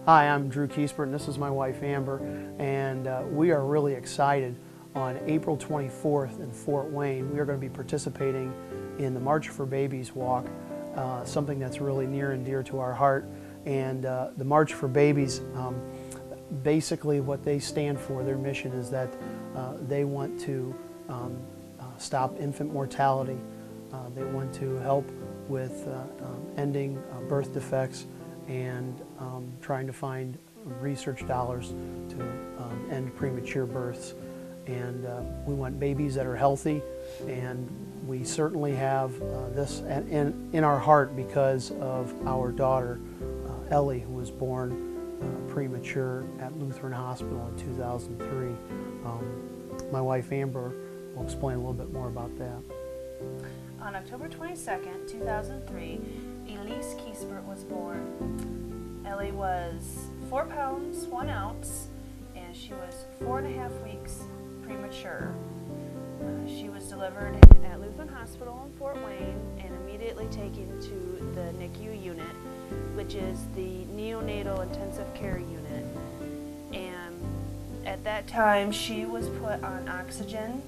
Hi, I'm Drew Kiesbert, and this is my wife Amber, and we are really excited. On April 24th in Fort Wayne, we are going to be participating in the March for Babies walk, something that's really near and dear to our heart. And the March for Babies, basically what they stand for, their mission is that they want to stop infant mortality. They want to help with ending birth defects and trying to find research dollars to end premature births. And we want babies that are healthy, and we certainly have this in our heart because of our daughter, Ellie, who was born premature at Lutheran Hospital in 2003. My wife Amber will explain a little bit more about that. On October 22nd, 2003, Elise Kiesbert was born. Ellie was 4 pounds, 1 ounce, and she was 4.5 weeks premature. She was delivered at Lutheran Hospital in Fort Wayne and immediately taken to the NICU unit, which is the Neonatal Intensive Care Unit. And at that time, she was put on oxygen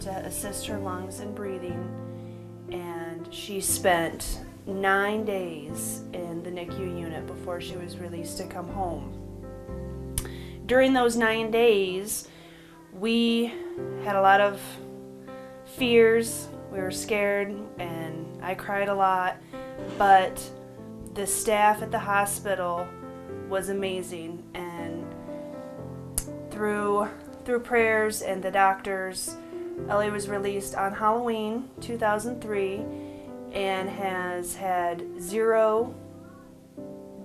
to assist her lungs in breathing, and she spent 9 days in the NICU unit before she was released to come home. During those 9 days, we had a lot of fears. We were scared, and I cried a lot, but the staff at the hospital was amazing, and through prayers and the doctors, Ellie was released on Halloween 2003 and has had 0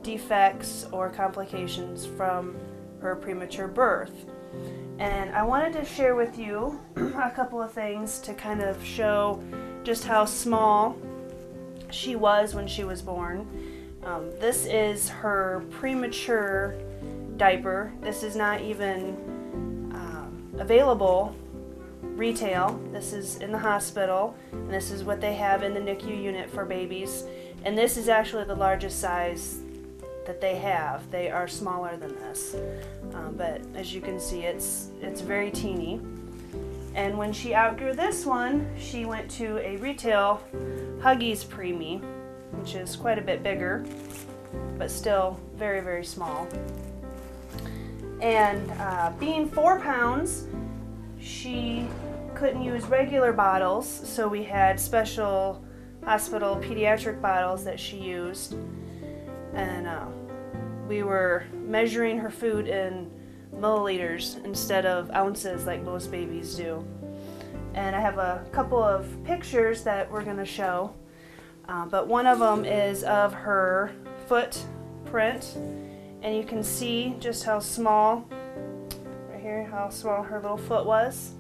defects or complications from her premature birth. And I wanted to share with you a couple of things to kind of show just how small she was when she was born. This is her premature diaper. This is not even available retail. This is in the hospital, and this is what they have in the NICU unit for babies. And this is actually the largest size that they have. They are smaller than this, but as you can see, it's very teeny. And when she outgrew this one, she went to a retail Huggies Preemie, which is quite a bit bigger, but still very, very small. And being 4 pounds, she couldn't use regular bottles, so we had special hospital pediatric bottles that she used. And we were measuring her food in milliliters instead of ounces like most babies do. And I have a couple of pictures that we're going to show, but one of them is of her footprint, and you can see just how small, right here, how small her little foot was.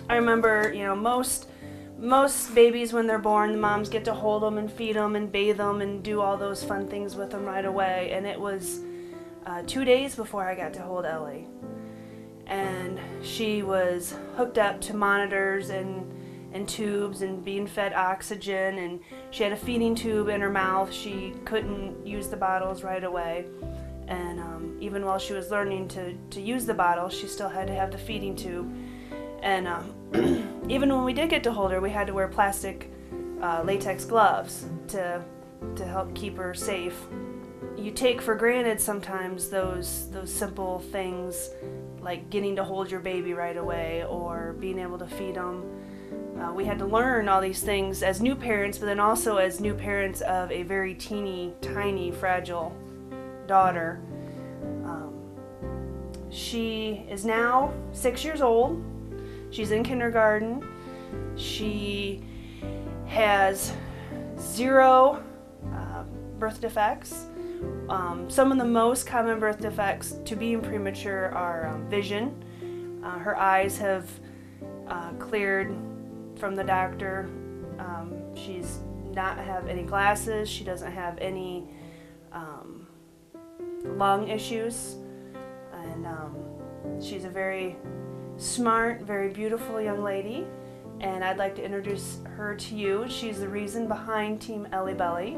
I remember, most babies, when they're born, the moms get to hold them and feed them and bathe them and do all those fun things with them right away. And it was 2 days before I got to hold Ellie. And she was hooked up to monitors and tubes and being fed oxygen, and she had a feeding tube in her mouth. She couldn't use the bottles right away. And even while she was learning to use the bottle, she still had to have the feeding tube. And even when we did get to hold her, we had to wear plastic latex gloves to help keep her safe. You take for granted sometimes those simple things like getting to hold your baby right away or being able to feed them. We had to learn all these things as new parents, but then also as new parents of a very teeny, tiny, fragile daughter. She is now 6 years old. She's in kindergarten. She has 0 birth defects. Some of the most common birth defects to being premature are vision. Her eyes have cleared from the doctor. She's not have any glasses. She doesn't have any lung issues. And she's a very smart, very beautiful young lady, and I'd like to introduce her to you. She's the reason behind Team Ellie Belly,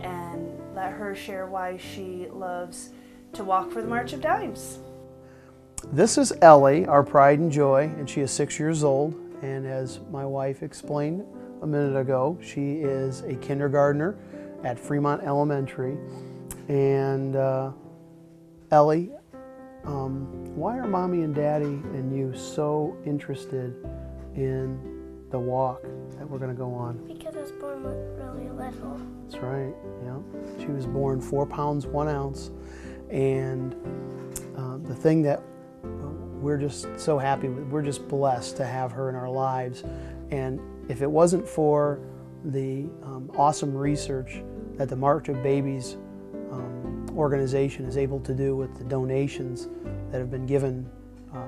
and let her share why she loves to walk for the March of Dimes. This is Ellie, our pride and joy, and she is 6 years old. And as my wife explained a minute ago, she is a kindergartner at Fremont Elementary. And Ellie, why are Mommy and Daddy and you so interested in the walk that we're going to go on? Because I was born really little. That's right, yeah. She was born 4 pounds, 1 ounce. And the thing that we're just so happy with, we're just blessed to have her in our lives. And if it wasn't for the awesome research that the March of Babies organization is able to do with the donations that have been given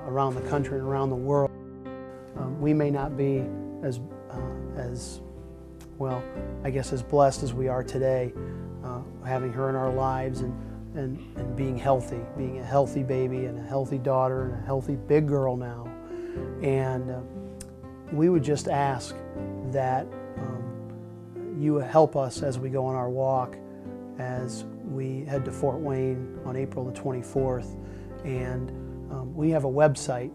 around the country and around the world, we may not be as well, I guess, as blessed as we are today, having her in our lives and being a healthy baby and a healthy daughter and a healthy big girl now. And we would just ask that you help us as we go on our walk, as we head to Fort Wayne on April the 24th. And we have a website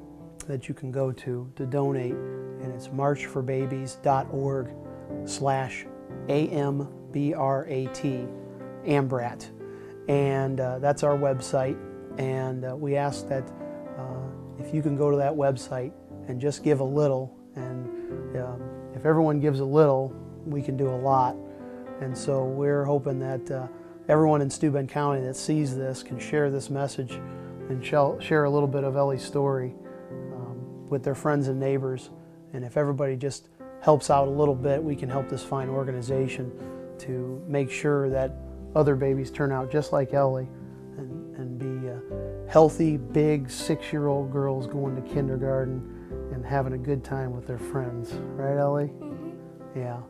that you can go to donate, and it's marchforbabies.org/AMBRAT. And that's our website. And we ask that if you can go to that website and just give a little, and if everyone gives a little, we can do a lot. And so we're hoping that everyone in Steuben County that sees this can share this message and share a little bit of Ellie's story with their friends and neighbors. And if everybody just helps out a little bit, we can help this fine organization to make sure that other babies turn out just like Ellie and be healthy, big 6-year-old girls going to kindergarten and having a good time with their friends. Right, Ellie? Mm-hmm. Yeah.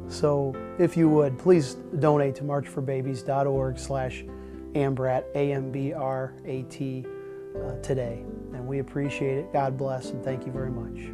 So if you would, please donate to marchforbabies.org/AMBRAT, AMBRAT, today. And we appreciate it. God bless, and thank you very much.